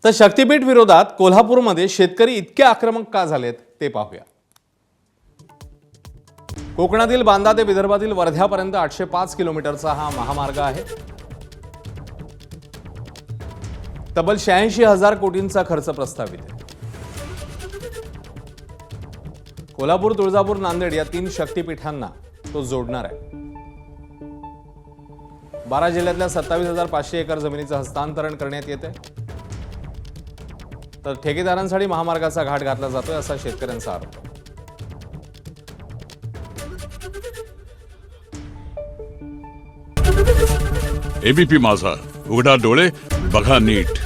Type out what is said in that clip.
तर शक्तीपीठ विरोधात कोल्हापूरमध्ये शेतकरी इतके आक्रमक का झालेत ते पाहूया। कोकणातील बांदा ते विदर्भातील वर्ध्यापर्यंत 805 किलोमीटरचा हा महामार्ग आहे। तब्बल 86,000 कोटींचा खर्च प्रस्तावित आहे। कोल्हापूर, तुळजापूर, नांदेड या 3 शक्तीपीठांना तो जोडणार आहे। 12 जिल्ह्यातल्या 27,500 एकर जमिनीचं हस्तांतरण करण्यात येते। तर ठेकेदारांसाठी महामार्गाचा घाट घातला जातोय असा शेतकऱ्यांचा आरोप आहे। एबीपी माझा, उघडा डोळे बघा नीट।